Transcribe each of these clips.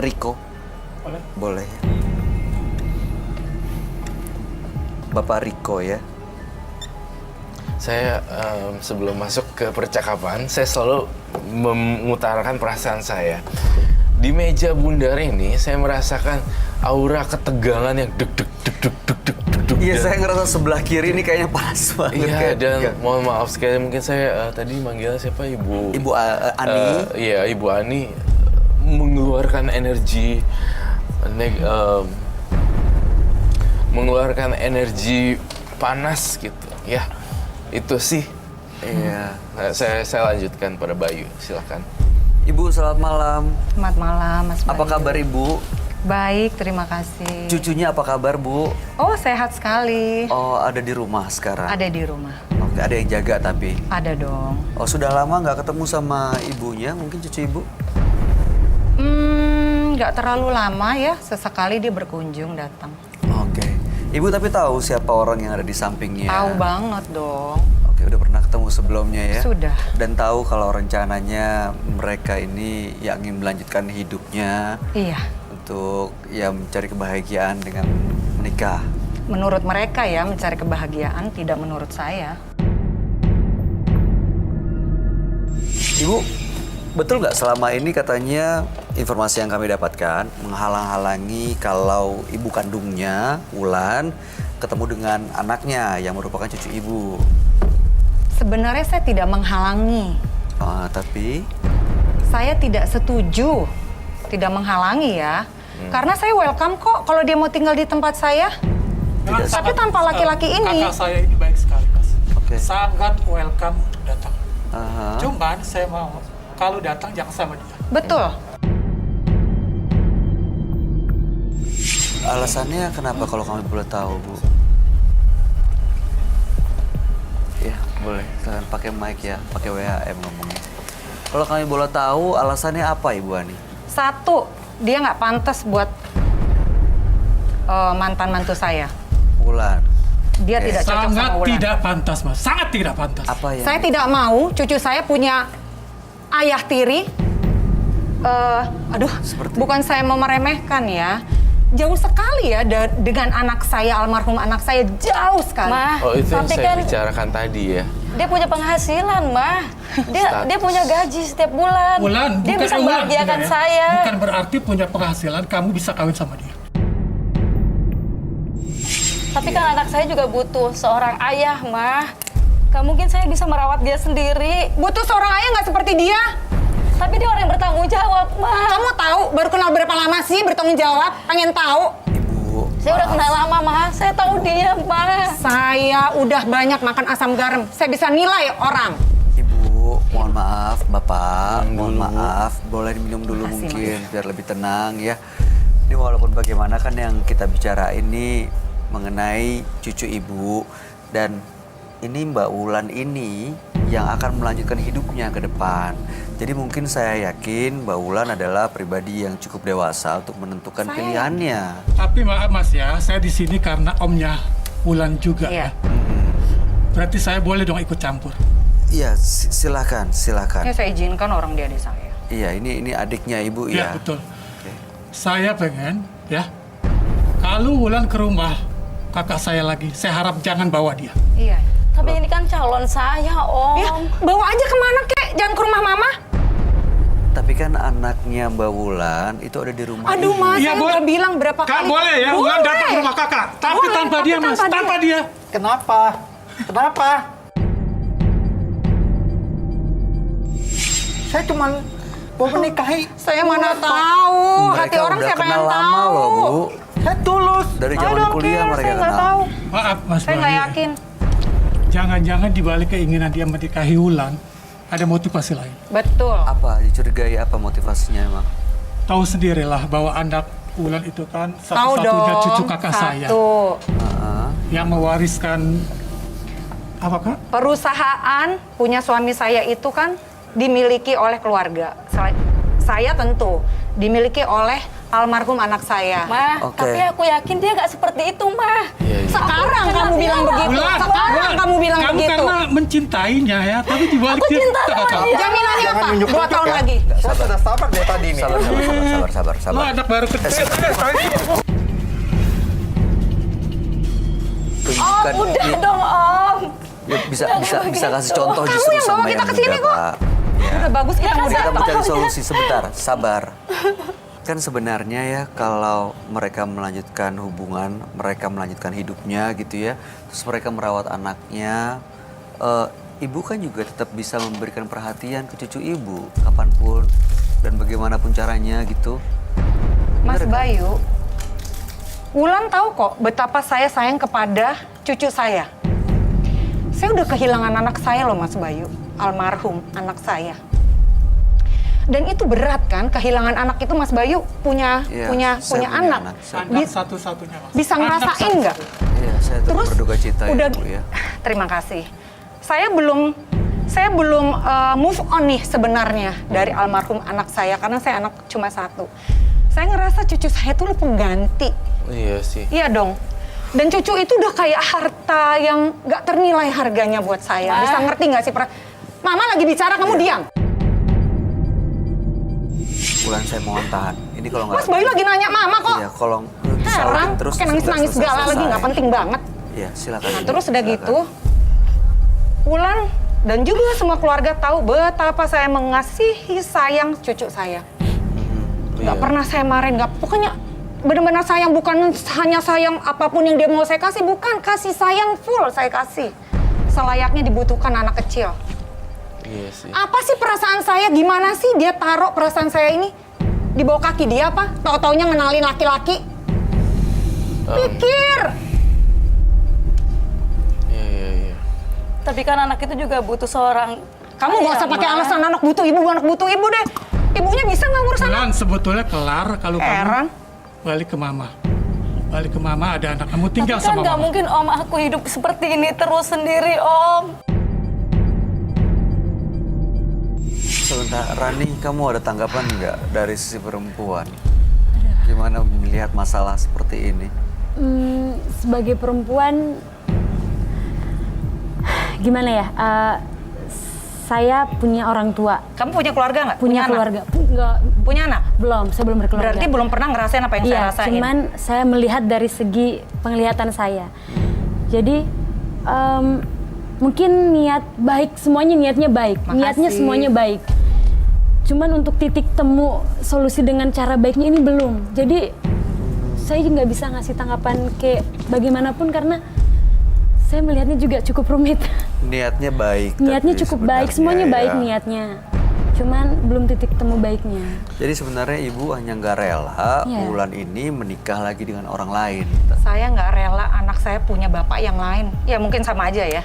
Riko. Boleh? Boleh ya. Bapak Riko ya. Saya sebelum masuk ke percakapan, saya selalu mengutarakan perasaan saya. Di meja bundar ini, saya merasakan aura ketegangan yang deg. Iya, saya ngerasa sebelah kiri ini kayaknya panas banget. Iya, kayak dan tegang. mohon maaf sekali, mungkin saya tadi manggilnya siapa, Ibu? Ibu Ani. Iya, Ibu Ani mengeluarkan energi mengeluarkan energi panas gitu, ya. Itu sih. Iya. Saya lanjutkan pada Bayu, silakan. Ibu, selamat malam. Selamat malam, Mas Bayu. Apa kabar Ibu? Baik, terima kasih. Cucunya apa kabar, Bu? Oh, sehat sekali. Oh, ada di rumah sekarang? Ada di rumah. Oke, ada yang jaga tapi? Ada dong. Oh, sudah lama nggak ketemu sama ibunya, mungkin cucu Ibu? Nggak terlalu lama ya. Sesekali dia berkunjung datang. Oke. Ibu tapi tahu siapa orang yang ada di sampingnya? Tahu banget dong. Oke, udah pernah ketemu sebelumnya ya? Sudah. Dan tahu kalau rencananya mereka ini yang ingin melanjutkan hidupnya Iya. untuk ya mencari kebahagiaan dengan menikah. Menurut mereka ya mencari kebahagiaan, tidak menurut saya. Ibu, betul nggak selama ini katanya informasi yang kami dapatkan menghalang-halangi kalau ibu kandungnya, Wulan, ketemu dengan anaknya yang merupakan cucu ibu? Sebenarnya saya tidak menghalangi. Tapi? Saya tidak setuju. Tidak menghalangi ya. Karena saya welcome kok kalau dia mau tinggal di tempat saya. Tidak. Tapi tanpa laki-laki ini. Kakak saya ini baik sekali, Mas. Oke. Sangat welcome datang. Aha. Cuman saya mau kalau datang jangan sama dia. Betul. Alasannya kenapa kalau kami boleh tahu, Bu? Ya, boleh. Silahkan pakai mic ya, pakai WHM ngomongnya. Kalau kami boleh tahu, alasannya apa, Ibu Ani? Satu, dia nggak pantas buat mantan mantu saya. Wulan. Dia Oke. tidak cocok sama Sangat Wulan. tidak pantas, Mas. Sangat tidak pantas. Apa ya? Saya tidak mau cucu saya punya ayah tiri. Seperti- Bukan saya mau meremehkan ya. Jauh sekali ya dengan anak saya, almarhum anak saya, jauh sekali. Mah, Oh, itu yang tapi saya kan bicarakan tadi ya. dia punya penghasilan, Mah. Dia punya gaji setiap bulan. Wulan, Dia bisa Wulan, membahagiakan tidak ya. saya. Bukan berarti punya penghasilan kamu bisa kawin sama dia. Tapi kan anak saya juga butuh seorang ayah, Mah. Gak mungkin saya bisa merawat dia sendiri. Butuh seorang ayah nggak seperti dia. Tapi dia orang yang bertanggung jawab, Mah. Kamu tahu baru kenal berapa lama sih bertanggung jawab? Pengen tahu? Ibu, Saya udah kenal lama, Mah. Saya tahu dia, Mah. Saya udah banyak makan asam garam. Saya bisa nilai orang. Ibu, mohon maaf, Bapak, mohon Minum dulu. maaf. Boleh diminum dulu Makasih, mungkin, biar lebih tenang ya. Ini walaupun bagaimana kan yang kita bicara ini mengenai cucu Ibu. Dan ini Mbak Wulan ini yang akan melanjutkan hidupnya ke depan. Jadi mungkin saya yakin Mbak Wulan adalah pribadi yang cukup dewasa untuk menentukan pilihannya. Tapi maaf, Mas ya. Saya di sini karena omnya Wulan juga Iya. ya. Berarti saya boleh dong ikut campur. Iya, silakan, silakan. Ya saya izinkan orang dia di saya. Iya, ini adiknya Ibu Iya, ya. betul. Oke. Saya pengen, ya, kalau Wulan ke rumah kakak saya lagi, saya harap jangan bawa dia. Iya. Tapi ini kan calon saya, Om. Ya, bawa aja kemana kek? Jangan ke rumah mama. Tapi kan anaknya Mbak Wulan itu ada di rumah Aduh, ini. Mas, Iya, saya boleh. udah bilang berapa Kak, kali. boleh ya, Wulan datang ke rumah kakak. Tapi Boleh, tanpa tapi dia, Mas. Tanpa dia. Kenapa? Kenapa? Saya cuma mau menikahi. Saya mana tahu. Hati orang udah saya pengen kenal lama tahu. loh, Bu. Saya tulus. Dari I zaman don't kuliah care, mereka saya nggak kenal. tahu. Maaf, Mas Saya nggak Bayu. yakin. Jangan-jangan dibalik keinginan dia menikahi Wulan, ada motivasi lain. Betul. Apa dicurigai apa motivasinya emang? Tahu sendirilah bahwa anak Wulan itu kan Tahu satu-satunya dong. cucu kakak saya Satu. Heeh. yang mewariskan apa, Kak? Perusahaan punya suami saya itu kan dimiliki oleh keluarga. Saya tentu dimiliki oleh almarhum anak saya. Mah, Oke. tapi aku yakin dia nggak seperti itu, Mah. Iya, iya. Sekarang kamu bilang begitu. Wulan, Sekarang Wulan, kamu bilang kamu begitu. karena mencintainya ya, tapi dibalik Aku cinta sama dia. Jaminannya Jangan apa? nunjuk 2 tahun lagi. Saya sudah sabar dari tadi nih. Sabar. Lo anak baru kecil. Tunjukkan Udah ini. dong Om. Ya, bisa kasih begitu. contoh Kamu justru yang bawa sama kita yang ke sini muda, kok. Pak. Udah bagus kita mau Kita datang. mencari solusi sebentar, sabar. Kan sebenarnya ya kalau mereka melanjutkan hubungan, mereka melanjutkan hidupnya gitu ya, terus mereka merawat anaknya, ibu kan juga tetap bisa memberikan perhatian ke cucu ibu kapanpun dan bagaimanapun caranya gitu. Mas Bayu, Wulan tahu kok betapa saya sayang kepada cucu saya. Saya udah kehilangan anak saya loh Mas Bayu, almarhum anak saya. Dan itu berat kan, kehilangan anak itu Mas Bayu punya Iya, punya saya punya anak. anak. Anak satu-satunya, Mas. Bisa Anak ngerasain satu-satunya. nggak? Iya, saya terus berduka cita udah, ya Bu ya. Terima kasih. Saya belum move on nih sebenarnya dari almarhum anak saya karena saya anak cuma 1. Saya ngerasa cucu saya tuh pengganti. Iya sih. Iya dong. Dan cucu itu udah kayak harta yang nggak ternilai harganya buat saya. Bisa ngerti nggak sih? Mama lagi bicara, kamu diam. Bulan saya mohon tahan. Ini kalau nggak. Mas Bayu lagi nanya mama kok. Iya, kalau Heran, disautin terus kayak nangis-nangis nggak segala lagi, selesai. nggak penting banget. Iya, silakan. Nah Ibu, terus udah silakan. gitu, Wulan dan juga semua keluarga tahu betapa saya mengasihi sayang cucu saya. Nggak Iya. pernah saya marahin, nggak, pokoknya benar-benar sayang, bukan hanya sayang apapun yang dia mau saya kasih, bukan, kasih sayang full saya kasih. Selayaknya dibutuhkan anak kecil. Iya sih. Apa sih perasaan saya, gimana sih dia taruh perasaan saya ini di bawah kaki dia apa? Tahu-taunya ngenalin laki-laki. Pikir. Iya. Tapi kan anak itu juga butuh seorang Kamu nggak usah pakai alasan anak butuh ibu deh. Ibunya bisa nggak ngurus anak? Bulan sebetulnya kelar kalau Heran. kamu balik ke mama. Balik ke mama, ada anak kamu tinggal Tapi kan sama nggak mama. mungkin Om aku hidup seperti ini terus sendiri Om. Sebentar, Rani, kamu ada tanggapan nggak dari sisi perempuan? Gimana melihat masalah seperti ini? Sebagai perempuan, gimana ya? Saya punya orang tua, Kamu punya keluarga nggak? punya anak? keluarga. Enggak, Punya anak? belum. Saya belum berkeluarga. Berarti belum pernah ngerasain apa yang saya Iya, rasain. cuman saya melihat dari segi penglihatan saya. Jadi mungkin niat baik, semuanya niatnya baik. Makasih. Niatnya semuanya baik. Cuman untuk titik temu solusi dengan cara baiknya ini belum. Jadi saya nggak bisa ngasih tanggapan kayak bagaimanapun karena saya melihatnya juga cukup rumit. Niatnya baik. Niatnya tapi cukup baik, sebenarnya semuanya ya. baik niatnya. Cuman belum titik temu baiknya. Jadi sebenarnya ibu hanya nggak rela Iya. Wulan ini menikah lagi dengan orang lain. Saya nggak rela anak saya punya bapak yang lain. Ya mungkin sama aja ya.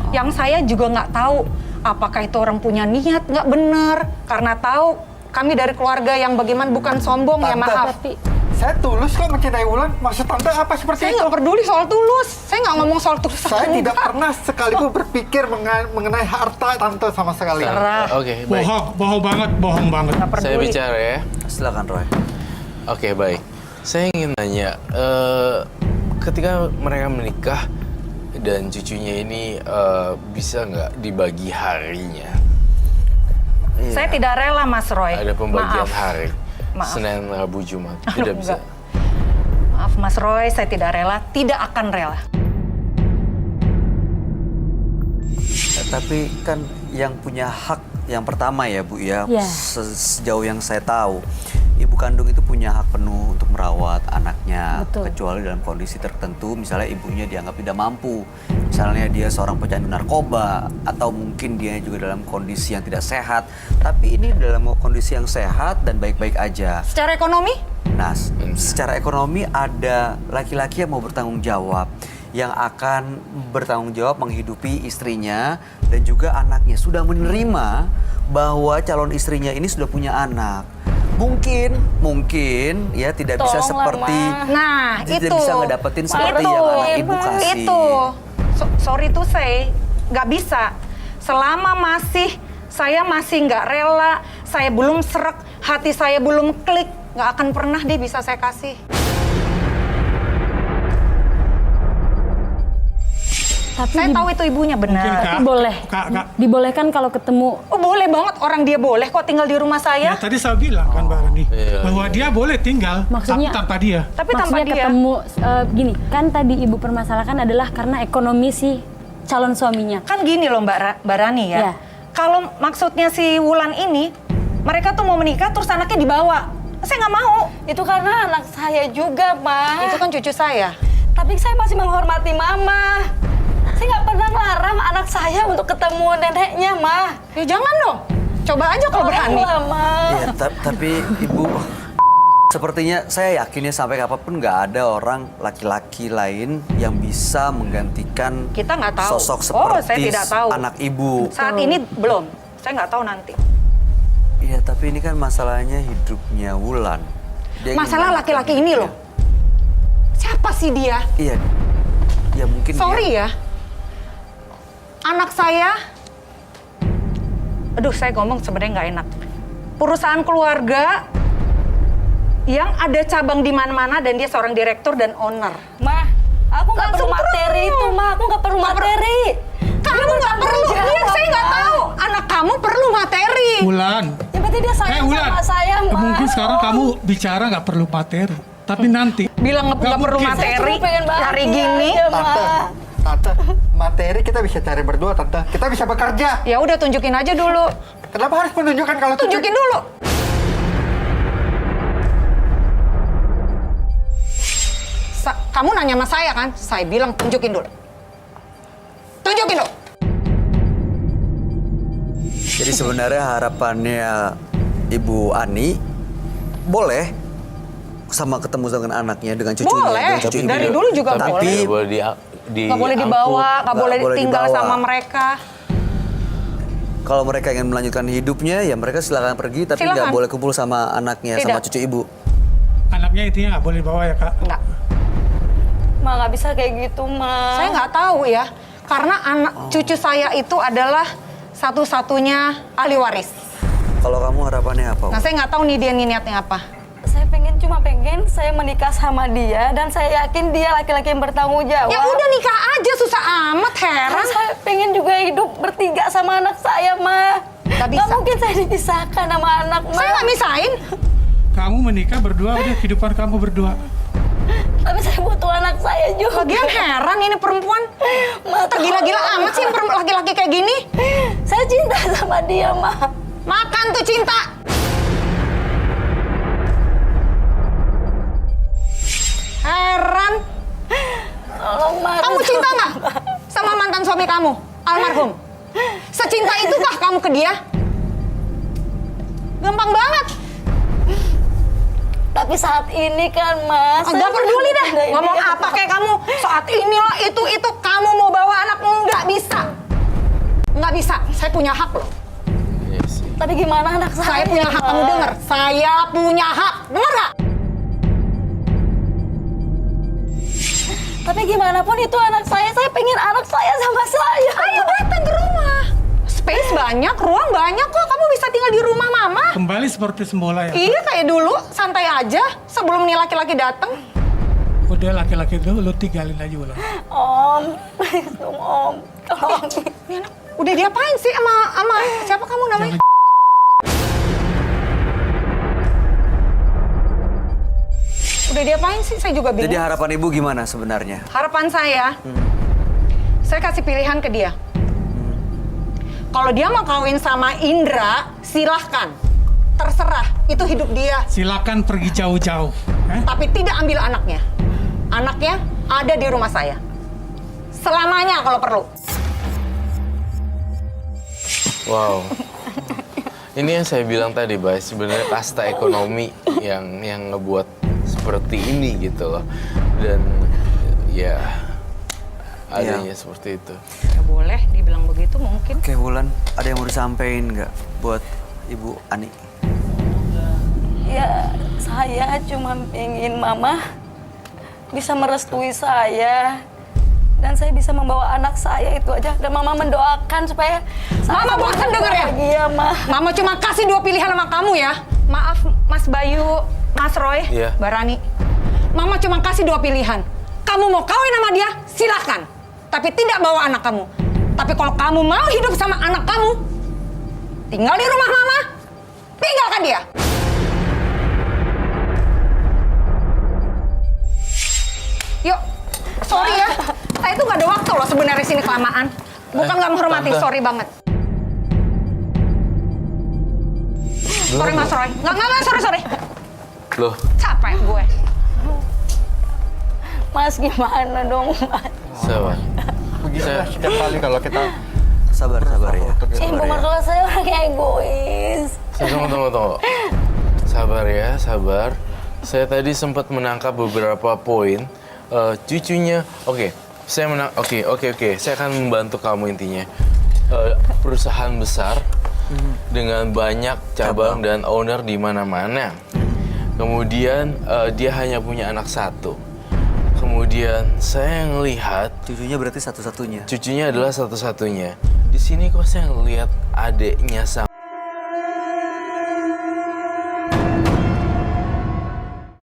Yang saya juga nggak tahu apakah itu orang punya niat nggak bener. Karena tahu kami dari keluarga yang bagaimana, bukan sombong ya, Tante. maaf. Tapi Saya tulus kok mencintai Wulan. Maksud tante apa seperti Saya itu? nggak peduli soal tulus. Saya nggak ngomong soal tulus. Saya tidak Enggak. pernah sekalipun berpikir mengenai harta tante sama sekali. Oke, baik. Bohong banget. Nggak peduli. Saya bicara ya. Silakan Roy. Oke, baik. Saya ingin nanya, ketika mereka menikah dan cucunya ini bisa nggak dibagi harinya? Saya tidak rela Mas Roy. Ada pembagian Maaf. hari. Maaf. Senin, Rabu, Jumat. Aduh, Tidak bisa. enggak. Maaf Mas Roy, saya tidak rela, tidak akan rela. Tapi kan yang punya hak yang pertama ya Bu ya, Iya. sejauh yang saya tahu, ibu kandung itu punya hak penuh untuk merawat anaknya, Betul. kecuali dalam kondisi tertentu, misalnya ibunya dianggap tidak mampu, misalnya dia seorang pecandu narkoba, atau mungkin dia juga dalam kondisi yang tidak sehat, tapi ini dalam kondisi yang sehat dan baik-baik aja. Secara ekonomi, Nah, secara ekonomi ada laki-laki yang mau bertanggung jawab, yang akan bertanggung jawab menghidupi istrinya dan juga anaknya. Sudah menerima bahwa calon istrinya ini sudah punya anak. Mungkin ya tidak bisa Tolonglah, seperti Ma. nah tidak itu. bisa ngedapetin seperti Itu. yang anak ibu kasih. Itu. Sorry to say, nggak bisa. Selama saya masih nggak rela, saya belum srek, hati saya belum klik, nggak akan pernah dia bisa saya kasih. Tapi Saya tahu itu ibunya Mungkin, benar. Kak. boleh. Kak. Dibolehkan kalau ketemu. Oh boleh banget, orang dia boleh kok tinggal di rumah Ya saya. tadi saya bilang kan Mbak Rani Iya, bahwa dia boleh tinggal Maksudnya- tanpa dia. Tapi tanpa Maksudnya dia. ketemu gini, kan tadi ibu permasalahkan adalah karena ekonomi si calon suaminya. Kan gini loh Mbak Rani ya. Ya. Kalau maksudnya si Wulan ini, mereka tuh mau menikah terus anaknya dibawa. Saya nggak mau. Itu karena anak saya juga, Ma. Itu kan cucu saya. Tapi saya masih menghormati Mama. Saya nggak pernah ngelarang anak saya untuk ketemu neneknya, Ma. Ya jangan dong. Coba aja kalau berani. Tolonglah, Ma. Iya, tapi Ibu, sepertinya saya yakin ya sampai kapanpun nggak ada orang laki-laki lain yang bisa menggantikan Kita nggak tahu. sosok Oh, seperti saya tidak tahu. anak Ibu. Saat ini belum. Saya nggak tahu nanti. Iya, tapi ini kan masalahnya hidupnya Wulan. Dia ingin Masalah melanjutkan laki-laki ini hidupnya. loh. Siapa sih dia? Iya. Ya mungkin Sorry dia. ya. Anak saya, aduh saya ngomong sebenarnya nggak enak. Perusahaan keluarga yang ada cabang di mana-mana dan dia seorang direktur dan owner. Ma, aku nggak perlu Langsung materi perlu. itu, Ma. Aku nggak perlu materi. Kamu nggak perlu, jawab, iya saya nggak Ma. tahu. Anak kamu perlu materi. Wulan. Ya berarti dia sayang Wulan. sama saya, Ma. Mungkin sekarang kamu bicara nggak perlu materi, tapi nanti. Bilang nggak perlu mungkin. Saya materi, cuma pengen bahagia hari gini. aja, Ma. Tante, materi kita bisa cari berdua, Tante. Kita bisa bekerja. Ya udah tunjukin aja dulu. Kenapa harus menunjukkan kalau Tunjukin dulu. Kamu nanya sama saya kan? Saya bilang tunjukin dulu. Tunjukin dulu. Jadi sebenarnya harapannya Ibu Ani boleh sama ketemu dengan anaknya, dengan cucunya, Boleh. dengan cucu Ibu. Dari dulu juga Tapi boleh. tidak boleh Nggak boleh dibawa, nggak boleh boleh tinggal dibawa. sama mereka. Kalau mereka ingin melanjutkan hidupnya, ya mereka silakan pergi, tapi nggak Silakan. boleh kumpul sama anaknya, sama Tidak. cucu Ibu. Anaknya intinya nggak boleh bawa ya Kak. Enggak. Ma, nggak bisa kayak gitu, Ma. Saya nggak tahu ya. Karena anak cucu saya itu adalah satu-satunya ahli waris. Kalau kamu harapannya apa? Nah, saya nggak tahu nih dia niatnya apa. Saya cuma pengen saya menikah sama dia dan saya yakin dia laki-laki yang bertanggung jawab. Ya udah nikah aja, susah amat, heran. Karena saya pengen juga hidup bertiga sama anak saya, Ma. Nggak bisa. Nggak mungkin saya dipisahkan sama anak, Ma. Saya nggak misahin. Kamu menikah berdua, udah kehidupan kamu berdua. Tapi saya butuh anak saya juga. Lagian heran ini perempuan. Ma, Tergila-gila amat sih laki-laki kayak gini. Saya cinta sama dia, Ma. Makan tuh cinta. Heran. Tolong, Ma. Kamu cinta nggak sama mantan suami kamu, almarhum? Secinta itukah kamu ke dia? Gampang banget. Tapi saat ini kan, Ma. Nggak peduli dah. Ngomong apa kayak kamu. Saat inilah itu kamu mau bawa anak, nggak bisa. Nggak bisa. Saya punya hak loh. Iya sih. Tapi gimana anak saya? Saya punya hak, Ma? kamu dengar. Saya punya hak. Dengar nggak? Tapi gimana pun itu anak saya pengen anak saya sama saya. Ayo datang ke rumah. Space banyak, ruang banyak kok. Kamu bisa tinggal di rumah mama. Kembali seperti semula ya. Iya kayak dulu, santai aja sebelum nih laki-laki datang. Udah laki-laki itu lu tinggalin aja Wulan. Om, please dong, Om. Tolong. Ini anak udah diapain sih sama siapa kamu namanya? Udah diapain sih? Saya juga bingung. Jadi harapan Ibu gimana sebenarnya? Harapan saya kasih pilihan ke dia. Kalau dia mau kawin sama Indra, silahkan. Terserah, itu hidup dia. Silakan pergi jauh-jauh. Tapi tidak ambil anaknya. Anaknya ada di rumah saya. Selamanya kalau perlu. Wow. Ini yang saya bilang tadi, Bay, sebenarnya kasta ekonomi yang ngebuat seperti ini gitu loh. Dan ya adanya seperti itu. Ya boleh dibilang begitu mungkin. Oke Wulan, ada yang mau disampaikan nggak buat Ibu Ani? Ya, saya cuma ingin Mama bisa merestui saya. Dan saya bisa membawa anak saya itu aja. Dan Mama mendoakan supaya Mama bosan denger ya? Iya, Ma. Mama cuma kasih 2 pilihan sama kamu ya. Maaf Mas Bayu, Mas Roy, Iya. Mbak Rani. Mama cuma kasih 2 pilihan. Kamu mau kawin sama dia, silahkan. tapi tidak bawa anak kamu. Tapi kalau kamu mau hidup sama anak kamu, tinggal di rumah mama, tinggalkan dia. Yuk, sorry ya, saya tuh gak ada waktu loh sebenarnya sini kelamaan. Bukan nggak menghormati, Tante. sorry banget. Sorry Mas Roy, nggak, sorry. Loh, Capek gue. Mas gimana dong Mas? sabar. Beginilah setiap kali kalau kita Sabar ya. Ibu Sabar ya. mertua saya orang egois. Tunggu. Sabar ya, sabar. Saya tadi sempat menangkap beberapa poin. Cucunya, oke. Oke. Saya akan membantu kamu intinya. Perusahaan besar dengan banyak cabang dan owner di mana-mana. Kemudian dia hanya punya anak satu. Kemudian saya ngelihat Cucunya berarti satu-satunya. cucunya adalah satu-satunya. Di sini kok saya ngelihat adiknya sama